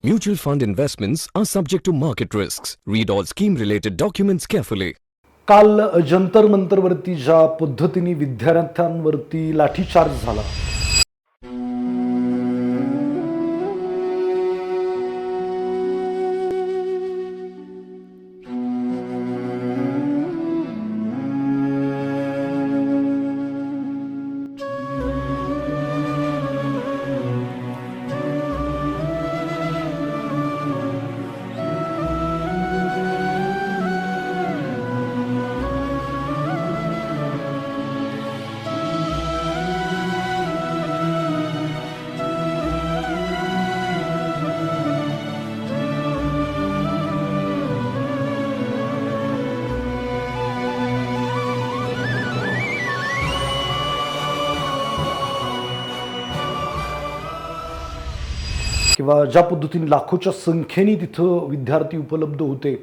Mutual fund investments are subject to market risks. Read all scheme related documents carefully. काल जंतर मंतरवरती ज्या पद्धतीने विद्यार्थ्यांवरती लाठीचार्ज झाला, किंवा ज्या पद्धतीने लाखोच्या संख्येने तिथं विद्यार्थी उपलब्ध होते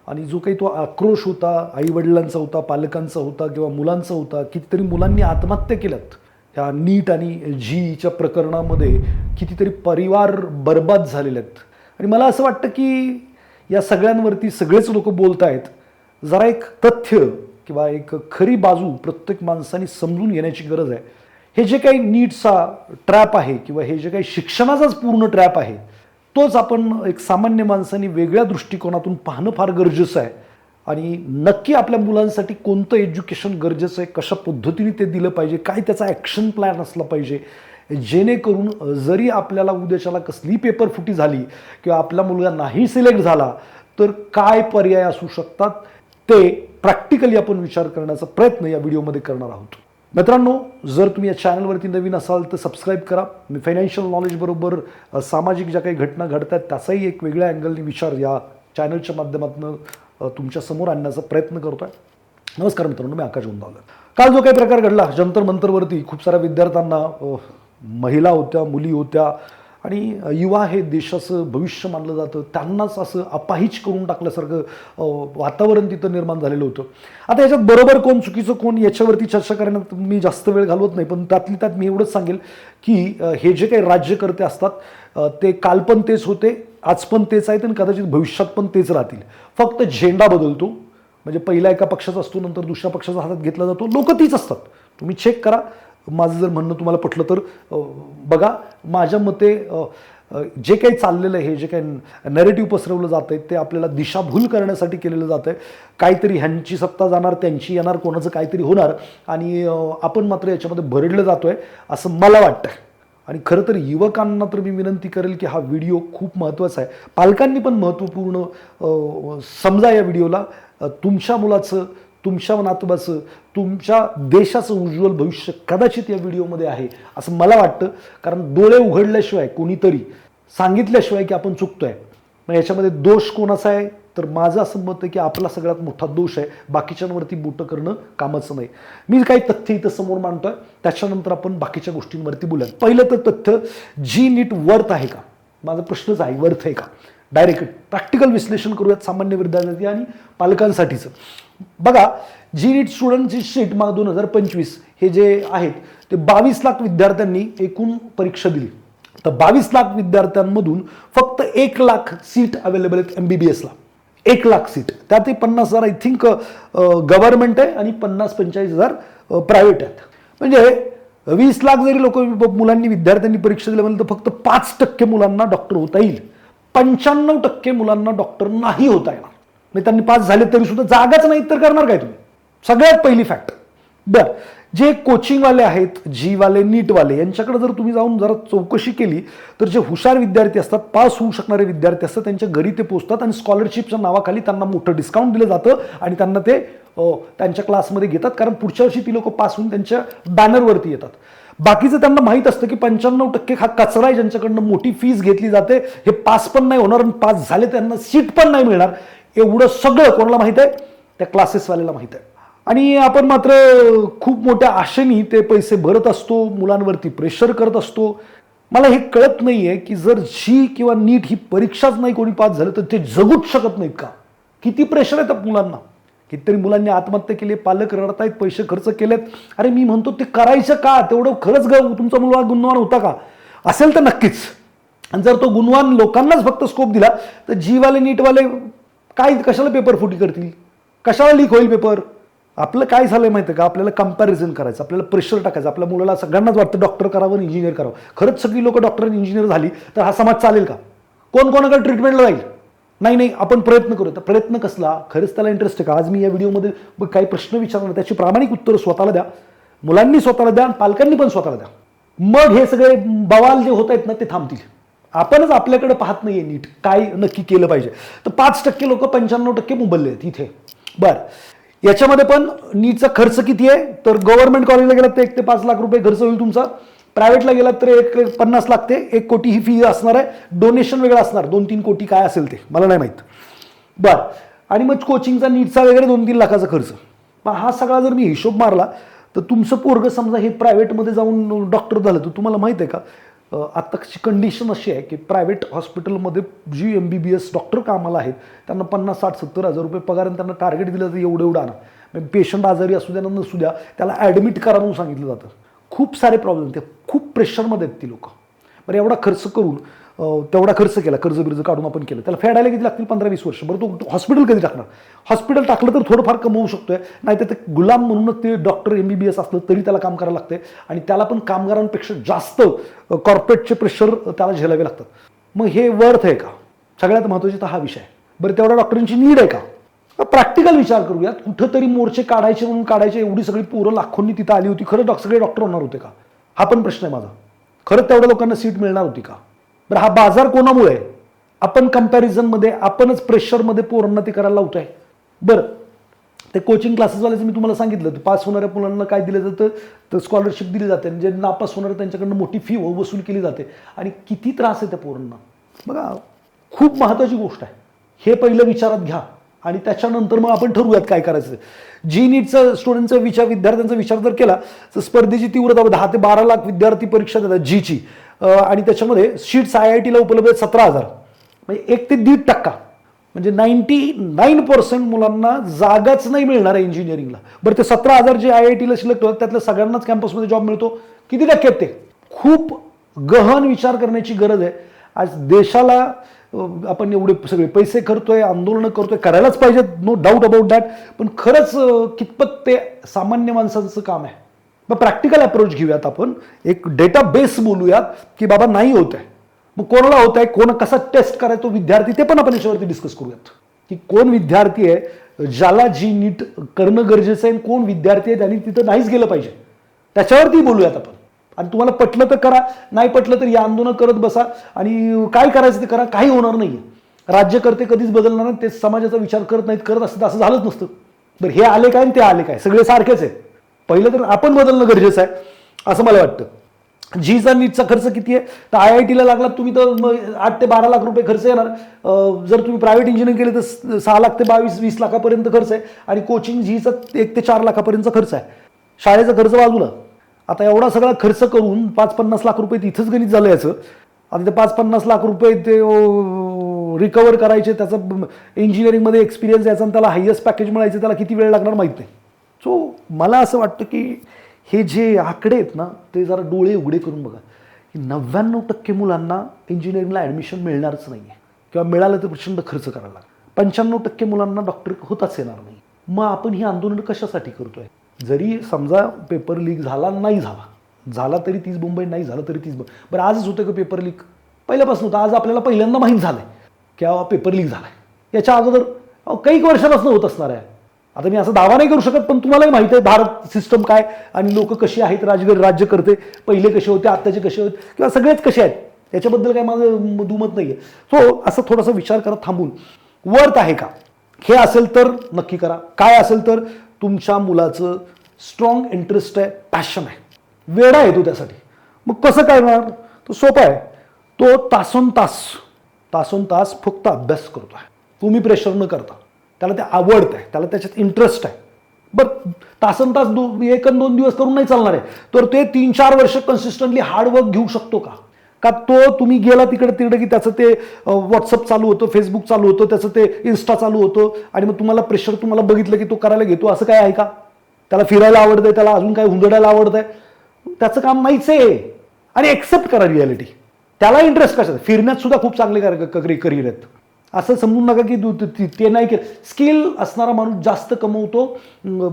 आणि जो काही तो आक्रोश होता, आईवडिलांचा होता, पालकांचा होता किंवा मुलांचा होता, कितीतरी मुलांनी आत्महत्या केल्यात ह्या नीट आणि जीईच्या प्रकरणामध्ये, कितीतरी परिवार बर्बाद झालेले आहेत. आणि मला असं वाटतं की या सगळ्यांवरती सगळेच लोक बोलत आहेत. जरा एक तथ्य किंवा एक खरी बाजू प्रत्येक माणसाने समजून घेण्याची गरज आहे. हे जे काही नीटचा ट्रॅप आहे किंवा हे जे काही शिक्षणाचाच पूर्ण ट्रॅप आहे, तोच आपण एक सामान्य माणसाने वेगळ्या दृष्टिकोनातून पाहणं फार गरजेचं आहे. आणि नक्की आपल्या मुलांसाठी कोणतं एज्युकेशन गरजेचं आहे, कशा पद्धतीने ते दिलं पाहिजे, काय त्याचा ॲक्शन प्लॅन असला पाहिजे, जेणेकरून जरी आपल्याला उद्याच्याला कसली पेपर फुटी झाली किंवा आपला मुलगा नाही सिलेक्ट झाला तर काय पर्याय असू शकतात, ते प्रॅक्टिकली आपण विचार करण्याचा प्रयत्न या व्हिडिओमध्ये करणार आहोत. मित्रांनो, जर तुम्ही या चॅनलवरती नवीन असाल तर सबस्क्राईब करा. मी फायनान्शियल नॉलेजबरोबर सामाजिक ज्या काही घटना घडतात त्याचाही एक वेगळ्या अँगलने विचार या चॅनलच्या माध्यमातून तुमच्या समोर आणण्याचा प्रयत्न करतो आहे. नमस्कार मित्रांनो, मी आकाश गोंदावले. काल जो काही प्रकार घडला जंतर मंतरवरती, खूप साऱ्या विद्यार्थ्यांना, महिला होत्या, मुली होत्या आणि युवा हे देशाचं भविष्य मानलं जातं, त्यांनाच असं अपाहिज करून टाकल्यासारखं वातावरण तिथं निर्माण झालेलं होतं. आता याच्यात बरोबर कोण चुकीचं कोण याच्यावरती चर्चा करण्यात मी जास्त वेळ घालवत नाही, पण त्यातली त्यात मी एवढंच सांगेल की हे जे काही राज्यकर्ते असतात ते काल पण तेच होते, आज पण तेच आहेत आणि कदाचित भविष्यात पण तेच राहतील. फक्त झेंडा बदलतो. म्हणजे पहिला एका पक्षाचा असतो, नंतर दुसऱ्या पक्षाचा हातात घेतला जातो. लोक तीच असतात. तुम्ही चेक करा. माझं जर म्हणणं तुम्हाला पटलं तर बघा. माझ्या मते जे काही चाललेलं आहे, हे जे काही नॅरेटिव्ह पसरवलं जात आहे ते आपल्याला दिशाभूल करण्यासाठी केलेलं जात आहे. काहीतरी ह्यांची सत्ता जाणार, त्यांची येणार, कोणाचं काहीतरी होणार आणि आपण मात्र याच्यामध्ये भरडलं जातोय असं मला वाटतं. आणि खरं तर युवकांना तर मी विनंती करेल की हा व्हिडिओ खूप महत्त्वाचा आहे. पालकांनी पण महत्त्वपूर्ण समजा या व्हिडिओला. तुमच्या मुलाचं, तुमच्या नातवाचं, तुमच्या देशाचं उज्ज्वल भविष्य कदाचित या व्हिडिओमध्ये आहे असं मला वाटतं. कारण डोळे उघडल्याशिवाय, कोणीतरी सांगितल्याशिवाय की आपण चुकतोय, मग याच्यामध्ये दोष कोणाचा आहे तर माझं असं मत आहे की आपला सगळ्यात मोठा दोष आहे. बाकीच्यांवरती बोटं करणं कामाचं नाही. मी काही तथ्य इथं समोर मांडतोय, त्याच्यानंतर आपण बाकीच्या गोष्टींवरती बोलूया. पहिलं तर तथ्य, जी नीट वर्थ आहे का? माझा प्रश्नच आहे, वर्थ आहे का? डायरेक्ट प्रॅक्टिकल विश्लेषण करूयात सामान्य विद्यार्थी आणि पालकांसाठीचं. बघा, जी नीट स्टुडंटची शीट मग 2025 हे जे आहेत ते 22 लाख विद्यार्थ्यांनी एकूण परीक्षा दिली. तर 22 लाख विद्यार्थ्यांमधून फक्त 1 लाख सीट अवेलेबल आहेत MBBSला. 1 लाख सीट, त्यात 50,000 आय थिंक गव्हर्नमेंट आहे आणि 50-45,000 प्रायव्हेट आहेत. म्हणजे 20 लाख जरी लोक मुलांनी, विद्यार्थ्यांनी परीक्षा दिली म्हणजे फक्त 5% मुलांना डॉक्टर होता येईल. 95% मुलांना डॉक्टर नाही होता येणार. म्हणजे त्यांनी पास झाले तरी सुद्धा जागाच नाही तर करणार काय तुम्ही? सगळ्यात पहिली फॅक्ट. बरं, जे कोचिंगवाले आहेत, जीवाले, नीटवाले, यांच्याकडे जर तुम्ही जाऊन जरा चौकशी केली तर जे हुशार विद्यार्थी असतात, पास होऊ शकणारे विद्यार्थी असतात, त्यांच्या घरी ते पोचतात आणि स्कॉलरशिपच्या नावाखाली त्यांना मोठं डिस्काउंट दिलं जातं आणि त्यांना ते त्यांच्या क्लासमध्ये घेतात. कारण पुढच्या वर्षी ती लोक पास होऊन त्यांच्या बॅनरवरती येतात. बाकीचं त्यांना माहीत असतं की 95% हा कचरा आहे, ज्यांच्याकडनं मोठी फीस घेतली जाते, हे पास पण नाही होणार आणि पास झाले त्यांना सीट पण नाही मिळणार. एवढं सगळं कोणाला माहित आहे? त्या क्लासेसवाल्याला माहित आहे. आणि आपण मात्र खूप मोठ्या आशेने ते पैसे भरत असतो, मुलांवरती प्रेशर करत असतो. मला हे कळत नाहीये की जर जी किंवा नीट ही परीक्षाच नाही कोणी पास झालं तर ते जगूच शकत नाहीत का? किती प्रेशर आहे त्या मुलांना. कितीतरी मुलांनी आत्महत्या केली, पालक रडतायत, पैसे खर्च केलेत. अरे मी म्हणतो ते करायचं का? तेवढं खरंच तुमचा मुलगा गुणवान होता का? असेल तर नक्कीच. आणि जर तो गुणवान लोकांनाच फक्त स्कोप दिला तर जीवाले नीटवाले काय कशाला पेपर फुटी करतील, कशाला लीक होईल पेपर. आपलं काय झालंय माहिती आहे का, आपल्याला कंपॅरिझन करायचं, आपल्याला प्रेशर टाकायचं. आपल्या मुलाला सगळ्यांनाच वाटतं डॉक्टर करावं, इंजिनियर करावं. खरंच सगळी लोक डॉक्टर आणि इंजिनियर झाली तर हा समाज चालेल का? कोण कोणाकडे ट्रीटमेंटला जाईल? नाही, आपण प्रयत्न करू. तर प्रयत्न कसला, खरंच त्याला इंटरेस्ट आहे का? आज मी या व्हिडिओमध्ये काही प्रश्न विचारणार, त्याची प्रामाणिक उत्तरं स्वतःला द्या, मुलांनी स्वतःला द्या, पालकांनी पण स्वतःला द्या. मग हे सगळे बवाल जे होत आहेत ना ते थांबतील. आपणच आपल्याकडे पाहत नाहीये नीट काय नक्की केलं पाहिजे. तर 5% लोक 95% मुबल्ले आहेत इथे. बरं, याच्यामध्ये पण नीटचा खर्च किती आहे, तर गव्हर्नमेंट कॉलेजला गेलात तर 1 ते 5 लाख रुपये खर्च होईल तुमचा. प्रायव्हेटला गेलात तर 50 लाख ते 1 कोटी ही फी असणार आहे. डोनेशन वेगळं असणार, 2-3 कोटी काय असेल ते मला नाही माहीत. बरं, आणि मग कोचिंगचा नीटचा वगैरे 2-3 लाखाचा खर्च. मग हा सगळा जर मी हिशोब मारला तर तुमचं पोरगं समजा हे प्रायव्हेटमध्ये जाऊन डॉक्टर झालं तर तुम्हाला माहिती आहे का, आत्ताची कंडिशन अशी आहे की प्रायव्हेट हॉस्पिटलमध्ये जी MBBS डॉक्टर कामाला आहेत त्यांना 50, 60, 70 हजार रुपये पगार, आणि त्यांना टार्गेट दिलं तर एवढं आणा. पेशंट आजारी असू द्या नसू द्या त्याला ॲडमिट करा म्हणून सांगितलं जातं. खूप सारे प्रॉब्लेम, ते खूप प्रेशरमध्ये आहेत ती लोक. बरं, एवढा खर्च करून तेवढा खर्च केला, कर्ज बिर्ज काढून आपण केलं, त्याला फेडायला किती लागतील? 15-20 वर्ष. बरं, तो हॉस्पिटल कधी टाकणार? हॉस्पिटल टाकलं तर थोडंफार कमवू शकतोय, नाही तर ते गुलाम म्हणूनच ते डॉक्टर MBBS असलं तरी त्याला काम करायला लागतंय, आणि त्याला पण कामगारांपेक्षा जास्त कॉर्पोरेटचे प्रेशर त्याला झेलावे लागतात. मग हे वर्थ आहे का? सगळ्यात महत्त्वाचा तर हा विषय आहे. बरं, तेवढ्या डॉक्टरांची नीड आहे का? प्रॅक्टिकल विचार करूयात. कुठंतरी मोर्चे काढायचे म्हणून काढायचे, एवढी सगळी पोरं लाखोंनी तिथं आली होती, खरं सगळे डॉक्टर होणार होते का? हा पण प्रश्न आहे माझा. खरंच तेवढ्या लोकांना सीट मिळणार होती का? बरं, हा बाजार कोणामुळे आहे? आपण कंपॅरिझनमध्ये, आपणच प्रेशरमध्ये पोरांना ते करायला लावतोय. बरं, ते कोचिंग क्लासेसवाल्याचं मी तुम्हाला सांगितलं, पास होणाऱ्या मुलांना काय दिलं जातं, तर स्कॉलरशिप दिली जाते, आणि जे नापास होणारे त्यांच्याकडनं मोठी फी वसूल केली जाते. आणि किती त्रास आहे त्या पोरांना बघा. खूप महत्त्वाची गोष्ट आहे, हे पहिलं विचारात घ्या, आणि त्याच्यानंतर मग आपण ठरवूयात काय करायचं. जी नीटचं स्टुडंटचा विद्यार्थ्यांचा विचार जर केला तर स्पर्धेची तीव्रता 10 ते 12 लाख विद्यार्थी परीक्षा देतात जीची, आणि त्याच्यामध्ये सीट्स IITला उपलब्ध आहेत 17,000, म्हणजे 1 ते 1.5%, म्हणजे 99% मुलांना जागाच नाही मिळणार आहे इंजिनिअरिंगला. बरं, ते 17,000 जे IITला सिलेक्ट होतात त्यातल्या सगळ्यांनाच कॅम्पसमध्ये जॉब मिळतो. किती टक्के आहेत ते? खूप गहन विचार करण्याची गरज आहे. आज देशाला आपण एवढे सगळे पैसे करतोय, आंदोलनं करतोय, करायलाच पाहिजेत, नो डाऊट अबाउट दॅट, पण खरंच कितपत ते सामान्य माणसांचं काम आहे? मग प्रॅक्टिकल अप्रोच घेऊयात, आपण एक डेटा बेस बोलूयात की बाबा नाही होत आहे, मग कोणाला होत आहे, कोण कसा टेस्ट करायचा तो विद्यार्थी, ते पण आपण याच्यावरती डिस्कस करूयात की कोण विद्यार्थी आहे ज्याला जी नीट करणं गरजेचं आहे, कोण विद्यार्थी आहे त्यांनी तिथं नाहीच गेलं पाहिजे, त्याच्यावरती बोलूयात आपण. आणि तुम्हाला पटलं तर करा, नाही पटलं तर या आंदोलन करत बसा, आणि काय करायचं ते करा, काही होणार नाही. राज्यकर्ते कधीच बदलणार नाही, ते समाजाचा विचार करत नाहीत, करत असतं असं झालंच नसतं. बरं, हे आले काय आणि ते आले काय, सगळे सारखेच आहे. पहिलं तर आपण बदलणं गरजेचं आहे असं मला वाटतं. जीचा नीटचा खर्च किती आहे, तर IITला लागला तुम्ही तर 8 ते 12 लाख रुपये खर्च येणार. जर तुम्ही प्रायव्हेट इंजिनिअरिंग केले तर 6 लाख ते 22-20 लाखापर्यंत खर्च आहे, आणि कोचिंग जीचा 1 ते 4 लाखापर्यंत खर्च आहे. शाळेचा खर्च बाजूला. आता एवढा सगळा खर्च करून 5-50 लाख रुपये तिथंच गणित झालं याचं. आता ते 5-50 लाख रुपये ते रिकवर करायचे, त्याचं इंजिनिअरिंगमध्ये एक्सपिरियन्स यायचा, आणि त्याला हायएस्ट पॅकेज मिळायचं, त्याला किती वेळ लागणार माहीत नाही. सो मला असं वाटतं की हे जे आकडे आहेत ना ते जरा डोळे उघडे करून बघा की 99% मुलांना इंजिनिअरिंगला ॲडमिशन मिळणारच नाही आहे, किंवा मिळालं तर प्रचंड खर्च करायला लागेल. 95% मुलांना डॉक्टर होताच येणार नाही. मग आपण ही आंदोलन कशासाठी करतोय? जरी समजा पेपर लीक झाला नाही झाला तरी तीच मुंबई, नाही झालं तरी तीच मुंबई. बरं, आजच होतं का पेपर लीक? पहिल्यापासून होतं. आज आपल्याला पहिल्यांदा माहीत झालंय की पेपर लीक झालाय. याच्या अगोदर काही वर्षापासून होत असणार आहे. आता मी असं दावा नाही करू शकत, पण तुम्हालाही माहिती आहे भारत सिस्टम काय आणि लोक कशी आहेत, राज्य करते, पहिले कसे होते, आत्ताचे कसे होते, किंवा सगळेच कसे आहेत, याच्याबद्दल काय माझं दुमत नाही आहे. सो असं थोडासा विचार करा थांबून, वर्थ आहे का? हे असेल तर नक्की करा. काय असेल तर तुमच्या मुलाचं स्ट्रॉंग इंटरेस्ट आहे, पॅशन आहे, वेडा आहे तो त्यासाठी. मग कसं करणार? तो सोपं आहे. तो तासोन तास फक्त अभ्यास करतोय, तुम्ही प्रेशर न करता. त्याला ते आवडत आहे, त्याला त्याच्यात इंटरेस्ट आहे. बरं, तासन तास 1-2 दिवस करून नाही चालणार आहे, तर ते 3-4 वर्ष कन्सिस्टंटली हार्डवर्क घेऊ शकतो का? का तो तुम्ही गेला तिकडे की त्याचं ते व्हॉट्सअप चालू होतं, फेसबुक चालू होतं, त्याचं ते इन्स्टा चालू होतं, आणि मग तुम्हाला प्रेशर, तुम्हाला बघितलं की तो करायला घेतो, असं काय आहे का? त्याला फिरायला आवडतंय, त्याला अजून काय हुंदडायला आवडतंय, त्याचं काम नाहीच आहे. आणि एक्सेप्ट करा रियालिटी. त्याला इंटरेस्ट कशात, फिरण्यात सुद्धा खूप चांगले करिअर आहेत. असं समजून नका की ते नाही केलं. स्किल असणारा माणूस जास्त कमवतो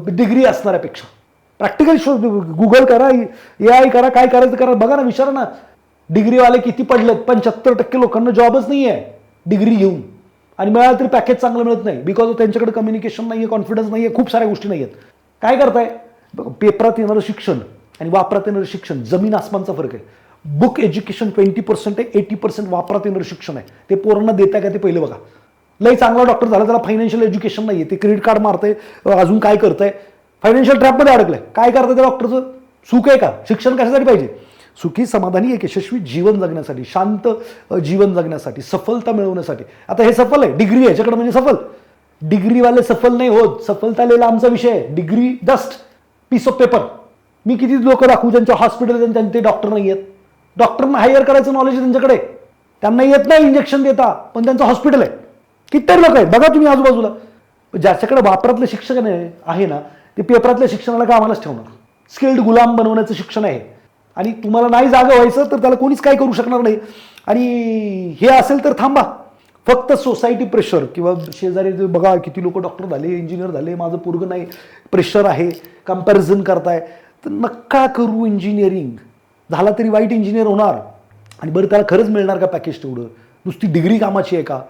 डिग्री असणाऱ्यापेक्षा. प्रॅक्टिकल शोध, गुगल करा, AI करा, काय करायचं करा, बघा ना, विचारा ना. डिग्रीवाले किती पडलेत? 75% लोकांना जॉबच नाही आहे डिग्री घेऊन, आणि मिळालं तरी पॅकेज चांगलं मिळत नाही. बिकॉज त्यांच्याकडे कम्युनिकेशन नाही आहे, कॉन्फिडन्स नाही आहे, खूप साऱ्या गोष्टी नाही आहेत. काय करताय? पेपरात येणारं शिक्षण आणि वापरात येणारं शिक्षण जमीन आसमानचा फरक आहे. बुक एज्युकेशन 20% आहे, 80% वापरात येणारं शिक्षण आहे. ते पोरांना देताय का ते पहिलं बघा. लई चांगला डॉक्टर झाला, त्याला फायनान्शियल एज्युकेशन नाही आहे, ते क्रेडिट कार्ड मारतंय, अजून काय करतंय, फायनान्शियल ट्रॅपमध्ये अडकलंय. काय करतंय त्या डॉक्टरचं? सुख आहे का? शिक्षण कशासाठी पाहिजे? सुखी, समाधानी, एक यशस्वी जीवन जगण्यासाठी, शांत जीवन जगण्यासाठी, सफलता मिळवण्यासाठी. आता हे सफल आहे, डिग्री ह्याच्याकडे म्हणजे सफल. डिग्रीवाले सफल नाही होत, सफलता लिहिला आमचा विषय आहे. Degree dust, piece of paper. मी किती लोक दाखवू ज्यांच्या हॉस्पिटल ते डॉक्टर नाही आहेत. डॉक्टरना हायर करायचं नॉलेज त्यांच्याकडे, त्यांना येत नाही इंजेक्शन देता, पण त्यांचं हॉस्पिटल आहे. किती लोक आहेत बघा तुम्ही आजूबाजूला. ज्याच्याकडे वापरातलं शिक्षण आहे ना, ते पेपरातल्या शिक्षणाला कामालाच ठेवणार. स्किल्ड गुलाम बनवण्याचं शिक्षण आहे, आणि तुम्हाला नाही जागा व्हायचं तर त्याला कोणीच काय करू शकणार नाही. आणि हे असेल तर थांबा. फक्त सोसायटी प्रेशर किंवा शेजारी बघा किती लोक डॉक्टर झाले, इंजिनियर झाले, माझं पोरगं नाही, प्रेशर आहे, कंपॅरिझन करताय, तर नका करू इंजिनिअरिंग. झाला तरी वाईट इंजिनियर होणार, आणि बरं त्याला खरंच मिळणार का पॅकेज तेवढं? नुसती डिग्री कामाची आहे का?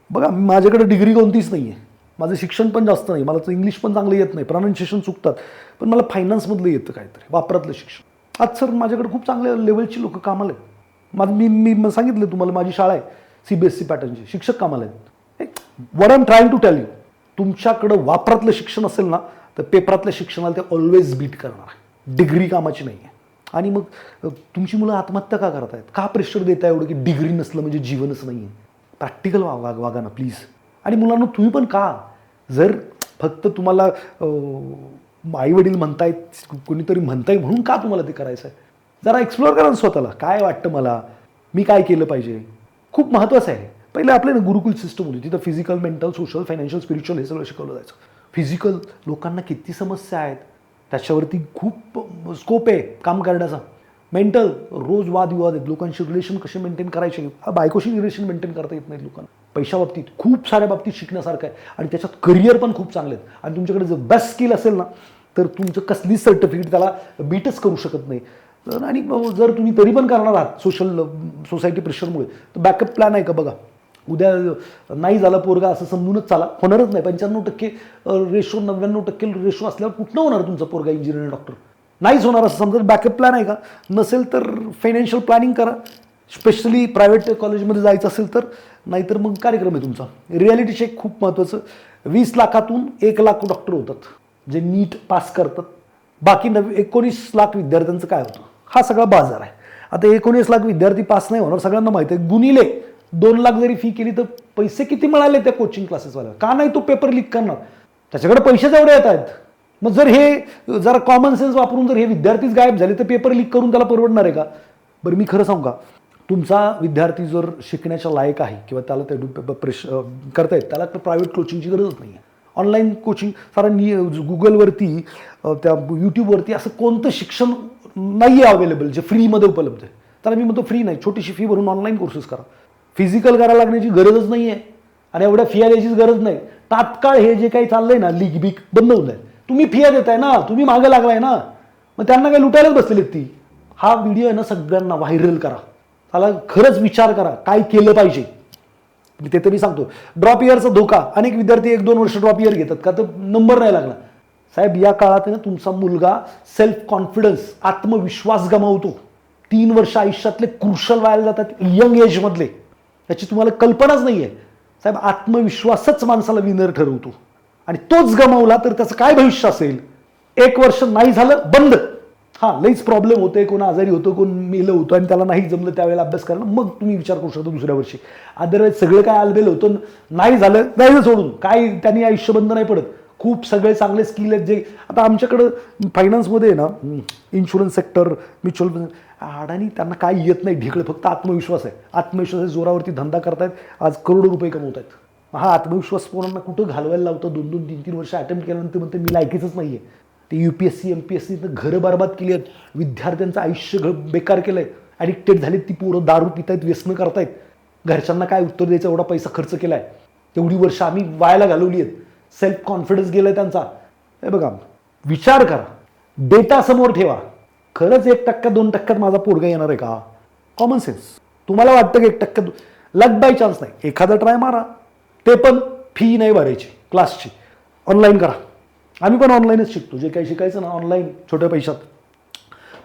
बघा माझ्याकडे डिग्री कोणतीच नाही आहे, माझं शिक्षण पण जास्त नाही, मला तर इंग्लिश पण चांगलं येत नाही, प्रोनाऊन्सिएशन चुकतात, पण मला फायनान्समधलं येतं काहीतरी, वापरातलं शिक्षण. आज सर माझ्याकडे खूप चांगल्या लेवलची लोक कामाला आहेत. मी सांगितलं तुम्हाला, माझी शाळा आहे CBSE पॅटर्नची, शिक्षक कामाला आहेत. What I am trying to tell you, तुमच्याकडं वापरातलं शिक्षण असेल ना, तर पेपरातल्या शिक्षणाला ते ऑलवेज बीट करणार आहे. डिग्री कामाची नाही आहे. आणि मग तुमची मुलं आत्महत्या का करतायत? का प्रेशर देताय एवढं की डिग्री नसलं म्हणजे जीवनच नाही आहे? प्रॅक्टिकल वागा ना प्लीज. आणि मुलांना तुम्ही पण का, जर फक्त तुम्हाला आई वडील म्हणतायत, कोणीतरी म्हणताय म्हणून का तुम्हाला ते करायचं आहे? जरा एक्सप्लोअर करा स्वतःला, काय वाटतं मला, मी काय केलं पाहिजे. खूप महत्त्वाचं आहे. पहिले आपल्या ना गुरुकुल सिस्टम होती, तिथं physical, mental, social, financial, spiritual हे सगळं शिकवलं जायचं. फिजिकल लोकांना किती समस्या आहेत, त्याच्यावरती खूप स्कोप आहे काम करण्याचा. मेंटल, रोज वादविवाद आहेत, लोकांशी रिलेशन कसे मेंटेन करायचे, बायकोशी रिलेशन मेंटेन करता येत नाहीत लोकांना. पैशाबाबतीत खूप साऱ्या बाबतीत शिकण्यासारखं आहे, आणि त्याच्यात करिअर पण खूप चांगले आहेत. आणि तुमच्याकडे जर बेस्ट स्किल असेल ना, तर तुमचं कसलीच सर्टिफिकेट त्याला बीटच करू शकत नाही. आणि जर तुम्ही तरी पण करणार आहात सोसायटी प्रेशरमुळे, तर बॅकअप प्लॅन आहे का बघा. उद्या नाही झाला पोरगा असं समजूनच चाला, होणारच नाही. 95% रेशो, 99% रेशो असल्यावर कुठनं होणार तुमचा पोरगा इंजिनियर, डॉक्टर? नाहीच होणार असं समजा. बॅकअप प्लॅन आहे का? नसेल तर फायनान्शियल प्लॅनिंग करा, स्पेशली प्रायव्हेट कॉलेजमध्ये जायचं असेल तर. नाहीतर मग कार्यक्रम आहे तुमचा. रियालिटी चेक खूप महत्त्वाचं. 20 लाखातून 1 लाख डॉक्टर होतात जे नीट पास करतात. बाकी 19 लाख विद्यार्थ्यांचं काय होतं? हा सगळा बाजार आहे. आता 19 लाख विद्यार्थी पास नाही होणार, सगळ्यांना माहिती आहे. गुणिले 2 लाख जरी फी केली तर पैसे किती मिळाले त्या कोचिंग क्लासेसवाल्या? का नाही तो पेपर लीक करणार? त्याच्याकडे पैसे जेवढे येत आहेत. मग जर हे जरा कॉमन सेन्स वापरून जर हे विद्यार्थीच गायब झाले तर पेपर लीक करून त्याला परवडणार आहे का? बरं मी खरं सांगू का, तुमचा विद्यार्थी जर शिकण्याच्या लायक आहे किंवा त्याला ते करता येत, त्याला प्रायव्हेट कोचिंगची गरजच नाही आहे. ऑनलाईन कोचिंग कारण गुगलवरती, त्या यूट्यूबवरती असं कोणतं शिक्षण नाही आहे अवेलेबल जे फ्रीमध्ये उपलब्ध आहे. त्याला मी म्हणतो फ्री नाही, छोटीशी फी भरून ऑनलाईन कोर्सेस करा. फिजिकल करायला लागण्याची गरजच नाही आहे, आणि एवढ्या फिया द्यायचीच गरज नाही. तात्काळ हे जे काही चाललंय ना, लीक बीक बंद होऊन जाईल. तुम्ही फिया देताय ना, तुम्ही मागे लागलाय ना, मग त्यांना काही लुटायलाच बसलेली ती. हा व्हिडिओ आहे ना, सगळ्यांना व्हायरल करा. त्याला खरंच विचार करा काय केलं पाहिजे. ते तरी सांगतो. ड्रॉप इयरचा धोका, अनेक विद्यार्थी 1-2 वर्ष ड्रॉप इयर घेतात का तर नंबर नाही लागला. साहेब या काळात ना तुमचा मुलगा सेल्फ कॉन्फिडन्स, आत्मविश्वास गमावतो. 3 वर्ष आयुष्यातले क्रुशल व्हायला जातात यंग एज मधले, याची तुम्हाला कल्पनाच नाहीये. साहेब आत्मविश्वासच माणसाला विनर ठरवतो, आणि तोच गमावला तर त्याचं काय भविष्य असेल? 1 वर्ष नाही झालं बंद. हा लईच प्रॉब्लेम होतोय, कोण आजारी होतो, कोण मेलं होतं आणि त्याला नाही जमलं त्यावेळेला अभ्यास करायला, मग तुम्ही विचार करू शकता दुसऱ्या वर्षी. अदरवाईज सगळं काय आलबेल होतं, नाही झालं जायचं सोडून, काय त्यांनी आयुष्य बंद नाही पडत. खूप सगळे चांगले स्किल आहेत जे आता आमच्याकडं फायनान्समध्ये आहे ना, इन्शुरन्स सेक्टर, म्युच्युअल फंड, अडाणी त्यांना काय येत नाही, ढिकळ, फक्त आत्मविश्वास आहे. आत्मविश्वास जोरावरती धंदा करतायत, आज करोडो रुपये कमवत आहेत. हा आत्मविश्वास पोरांना कुठं घालवायला लावतं. 2-2, 3-3 वर्ष अटेम्प्ट केल्यानंतर म्हणते मी लायकीच नाहीये. ते UPSC MPSC घरं बरबाद केली आहेत, विद्यार्थ्यांचं आयुष्य बेकार केलंय. ॲडिक्टेड झालीत ती पोरं, दारू पितायत, व्यसन करतायत, घरच्यांना काय उत्तर द्यायचं, एवढा पैसा खर्च केलाय, तेवढी वर्ष आम्ही वायाला घालवली आहेत, सेल्फ कॉन्फिडन्स गेलाय त्यांचा. हे बघा, विचार करा, डेटा समोर ठेवा, खरंच 1% 2% माझा पोरगा येणार आहे का? Common sense. तुम्हाला वाटतं की 1% लक बाय चान्स नाही, एखादा ट्राय मारा, ते पण फी नाही भरायची क्लासची, ऑनलाईन करा. आम्ही पण ऑनलाईनच शिकतो, जे काही शिकायचं ना ऑनलाईन छोट्या पैशात.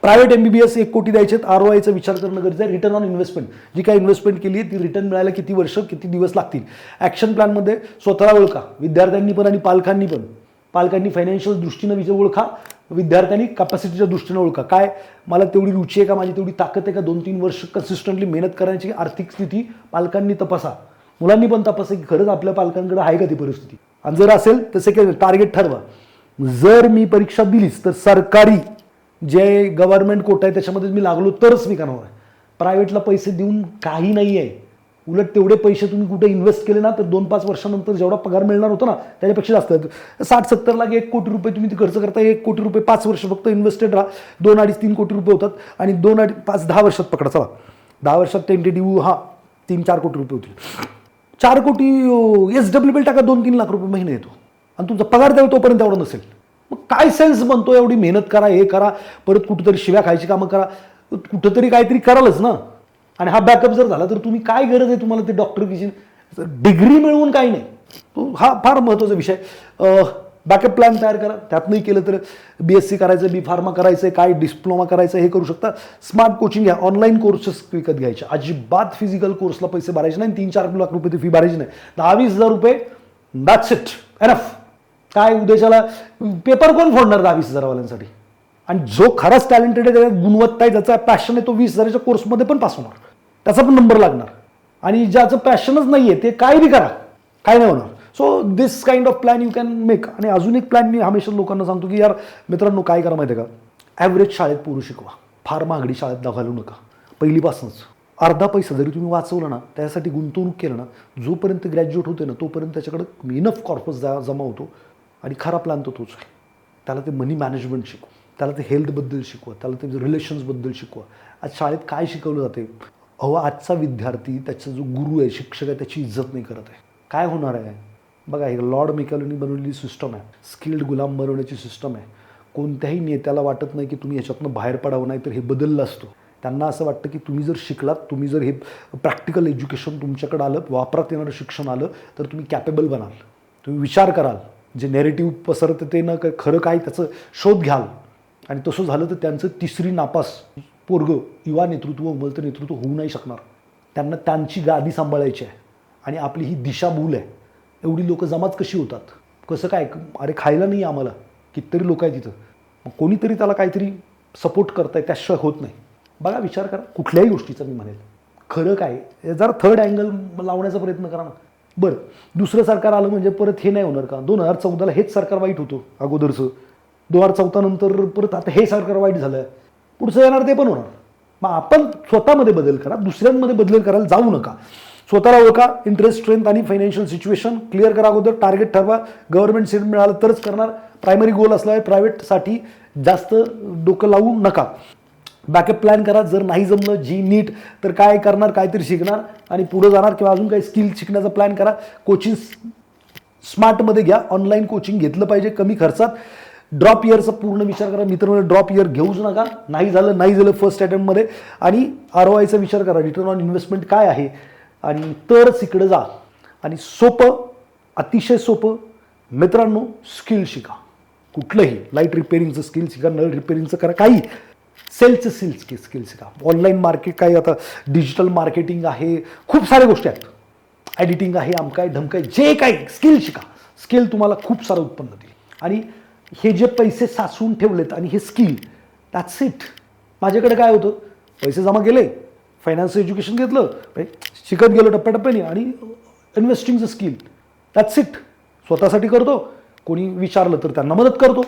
प्रायव्हेट MBBS 1 कोटी द्यायचे, ROIचा विचार करणं गरजेचं आहे. रिटर्न ऑन इन्व्हेस्टमेंट, जी काही इन्व्हेस्टमेंट केली आहे ती रिटर्न मिळायला किती वर्ष किती दिवस लागतील. ॲक्शन प्लॅनमध्ये स्वतःला ओळखा, विद्यार्थ्यांनी पण आणि पालकांनी पण. पालकांनी फायनान्शियल दृष्टीनं विचार ओळखा, विद्यार्थ्यांनी कॅपॅसिटीच्या दृष्टीनं ओळखा. काय मला तेवढी रुची आहे का, माझी तेवढी ताकद आहे का, 2-3 वर्ष कन्सिस्टंटली मेहनत करण्याची आर्थिक स्थिती पालकांनी तपासा, मुलांनी पण तपासा की खरंच आपल्या पालकांकडे आहे का ती परिस्थिती. आणि जर असेल तर सेकंड टार्गेट ठरवा. जर मी परीक्षा दिलीच तर सरकारी जे गव्हर्नमेंट कोटा आहे त्याच्यामध्ये मी लागलो तरच मी करणार आहे. प्रायव्हेटला पैसे देऊन काही नाही आहे. उलट तेवढे पैसे तुम्ही कुठे इन्व्हेस्ट केले ना तर 2-5 वर्षानंतर जेवढा पगार मिळणार होता ना त्याच्यापेक्षा जास्त. 60-70 लाख 1 कोटी रुपये तुम्ही खर्च करता, 1 कोटी रुपये 5 वर्ष फक्त इन्व्हेस्टेड राहा, 2-2.5-3 कोटी रुपये होतात. आणि 2-5-10 वर्षात पकडा, चला 10 वर्षात टेंटेटिव्ह 3-4 कोटी रुपये होतील. 4 कोटी SWP टाका, 2-3 लाख रुपये महिना येतो आणि तुमचा पगार द्यावा तोपर्यंत एवढा नसेल. मग काय सेन्स बनतो एवढी मेहनत करा, हे करा, परत कुठेतरी शिव्या खायची कामं करा, कुठंतरी काहीतरी करालच ना. आणि हा बॅकअप जर झाला तर तुम्ही काय गरज आहे तुम्हाला ते डॉक्टर की डिग्री मिळवून काही नाही. तो हा फार महत्त्वाचा विषय. बॅकअप प्लॅन तयार करा. त्यात नाही केलं तर BSc करायचं, B.Pharma करायचं, काय डिप्लोमा करायचं हे करू शकता. स्मार्ट कोचिंग घ्या, ऑनलाईन कोर्सेस विकत घ्यायचे, अजिबात फिजिकल कोर्सला पैसे भरायचे नाही. 3-4 लाख रुपये ती फी भरायची नाही. 10-20 हजार रुपये, दॅट्स इट, एनफ. काय उद्याच्याला पेपर कोण फोडणार 10-20 हजारवाल्यांसाठी? आणि जो खराच टॅलेंटेड आहे, त्याच्यात गुणवत्ता आहे, ज्याचा पॅशन आहे, तो 20 हजाराच्या कोर्समध्ये पण पास होणार, त्याचा पण नंबर लागणार. आणि ज्याचं पॅशनच नाही आहे ते काय बी करा, काय नाही होणार. So this kind of plan you can make. आणि अजून एक प्लॅन मी हमेशा लोकांना सांगतो की यार मित्रांनो, काय करा माहिती आहे का, ॲव्हरेज शाळेत पोरू शिकवा, फार महागडी शाळेत घालू नका. पहिलीपासूनच अर्धा पैसा जरी तुम्ही वाचवला ना, त्यासाठी गुंतवणूक केलं ना, जोपर्यंत ग्रॅज्युएट होते ना तोपर्यंत त्याच्याकडे इनफ कॉर्पस जमा होतो. आणि खरा प्लॅन तो तोच आहे. त्याला ते मनी मॅनेजमेंट शिकवा, त्याला ते हेल्थबद्दल शिकवा, त्याला ते रिलेशन्सबद्दल शिकवा. आज शाळेत काय शिकवलं जाते? आजचा विद्यार्थी त्याचा जो गुरु आहे, शिक्षक आहे, त्याची इज्जत नाही करत आहे. काय होणार आहे बघा, हे लॉर्ड मेकॅलोनी बनवलेली सिस्टम आहे, स्किल्ड गुलाम बनवण्याची सिस्टम आहे. कोणत्याही नेत्याला वाटत नाही की तुम्ही याच्यातनं बाहेर पडावं, नाही तर हे बदललं असतं. त्यांना असं वाटतं की तुम्ही जर शिकलात, तुम्ही जर हे प्रॅक्टिकल एज्युकेशन तुमच्याकडे आलं, वापरात येणारं शिक्षण आलं तर तुम्ही कॅपेबल बनाल, तुम्ही विचार कराल, जे नेरेटिव्ह पसरतं ते न खरं काय त्याचं शोध घ्याल. आणि तसं झालं तर त्यांचं 3री नापास पोरगं युवा नेतृत्व, उमलतं नेतृत्व होऊ नाही शकणार. त्यांना त्यांची गादी सांभाळायची आहे आणि आपली ही दिशाभूल आहे. एवढी लोकं जमात कशी होतात, कसं काय? अरे खायला नाही आम्हाला, कितीतरी लोक आहे तिथं, मग कोणीतरी त्याला काहीतरी सपोर्ट करताय, त्याशिवाय होत नाही. बघा, विचार करा कुठल्याही गोष्टीचा. मी म्हणेल खरं काय, जरा थर्ड अँगल लावण्याचा प्रयत्न करा ना. बरं, दुसरं सरकार आलं म्हणजे परत हे नाही होणार का? 2014ला हेच सरकार वाईट होतं अगोदरचं, 2014 नंतर परत आता हे सरकार वाईट झालं, पुढचं येणार ते पण होणार. मग आपण स्वतःमध्ये बदल करा, दुसऱ्यांमध्ये बदल करायला जाऊ नका. स्वतःला ओळखा, इंटरेस्ट, स्ट्रेंथ आणि फायनान्शियल सिच्युएशन क्लिअर करा अगोदर. टार्गेट ठरवा, गव्हर्नमेंट सीट मिळालं तरच करणार. प्रायमरी गोल असला आहे, प्रायव्हेटसाठी जास्त डोकं लावू नका. बॅकअप प्लॅन करा. जर नाही जमलं नीट तर काय करणार, काहीतरी शिकणार आणि पुढे जाणार, किंवा अजून काही स्किल शिकण्याचा प्लॅन करा. कोचिंग स्मार्टमध्ये घ्या, ऑनलाईन कोचिंग घेतलं पाहिजे कमी खर्चात. ड्रॉप इयरचा पूर्ण विचार करा मित्रांनो, ड्रॉप इयर घेऊच नका. नाही झालं फर्स्ट अटेम्प्टमध्ये. आणि ROIचा विचार करा, रिटर्न ऑन इन्व्हेस्टमेंट काय आहे, आणि तरच इकडे जा. आणि सोपं, अतिशय सोपं मित्रांनो, स्किल शिका. कुठलंही लाईट रिपेअरिंगचं स्किल शिका, नळ रिपेअरिंगचं करा, काही सेल्सचं स्किल शिका. ऑनलाईन मार्केट काय, आता डिजिटल मार्केटिंग आहे, खूप साऱ्या गोष्टी आहेत, एडिटिंग आहे, अमकाय ढमकाय, जे काही स्किल शिका. स्किल तुम्हाला खूप सारं उत्पन्न देईल. आणि हे जे पैसे साचवून ठेवलेत आणि हे स्किल, दॅट्स इट. माझ्याकडे काय होतं, पैसे जमा केले, फायनान्स एज्युकेशन घेतलं, शिकत गेलो टप्प्याटप्प्याने, आणि इन्व्हेस्टिंगचं स्किल, दॅट्स इट. स्वतःसाठी करतो, कोणी विचारलं तर त्यांना मदत करतो.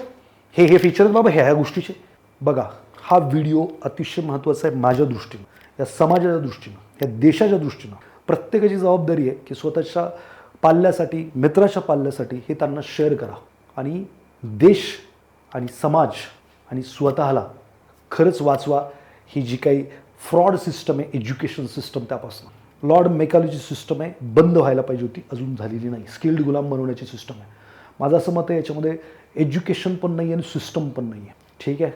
हे फीचर बाबा ह्या गोष्टीचे. बघा, हा व्हिडिओ अतिशय महत्त्वाचा आहे माझ्या दृष्टीनं, या समाजाच्या दृष्टीनं, या देशाच्या दृष्टीनं. प्रत्येकाची जबाबदारी आहे की स्वतःच्या पाल्यासाठी, मित्राच्या पाल्यासाठी हे त्यांना शेअर करा. आणि देश आणि समाज आणि स्वतःला खरंच वाचवा. ही जी काही फ्रॉड सिस्टम आहे एज्युकेशन सिस्टम त्यापासून. लॉर्ड मेकॉलेची सिस्टम आहे, बंद व्हायला पाहिजे होती, अजून झालेली नाही. स्किल्ड गुलाम बनवण्याची सिस्टम आहे. माझं असं मत आहे याच्यामध्ये एज्युकेशन पण नाही आणि सिस्टम पण नाही आहे. ठीक आहे,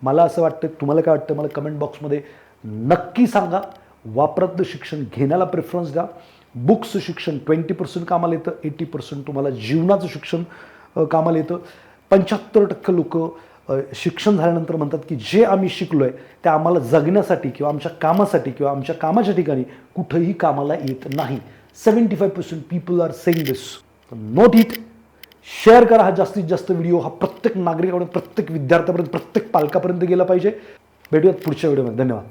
मला असं वाटतं, तुम्हाला काय वाटतं मला कमेंट बॉक्समध्ये नक्की सांगा. वापरातलं शिक्षण घेण्याला प्रेफरन्स द्या. बुक्स शिक्षण 20% कामाला येतं, 80% तुम्हाला जीवनाचं शिक्षण कामाला येतं. 75% लोक शिक्षण झाल्यानंतर म्हणतात की जे आम्ही शिकलो आहे ते आम्हाला जगण्यासाठी किंवा आमच्या कामासाठी किंवा आमच्या कामाच्या ठिकाणी कुठंही कामाला येत नाही. 75% people are saying this. Note it. Share करा हा जास्तीत जास्त व्हिडिओ. हा प्रत्येक नागरिकापर्यंत, प्रत्येक विद्यार्थ्यापर्यंत, प्रत्येक पालकापर्यंत गेला पाहिजे. भेटूयात पुढच्या व्हिडिओमध्ये. धन्यवाद.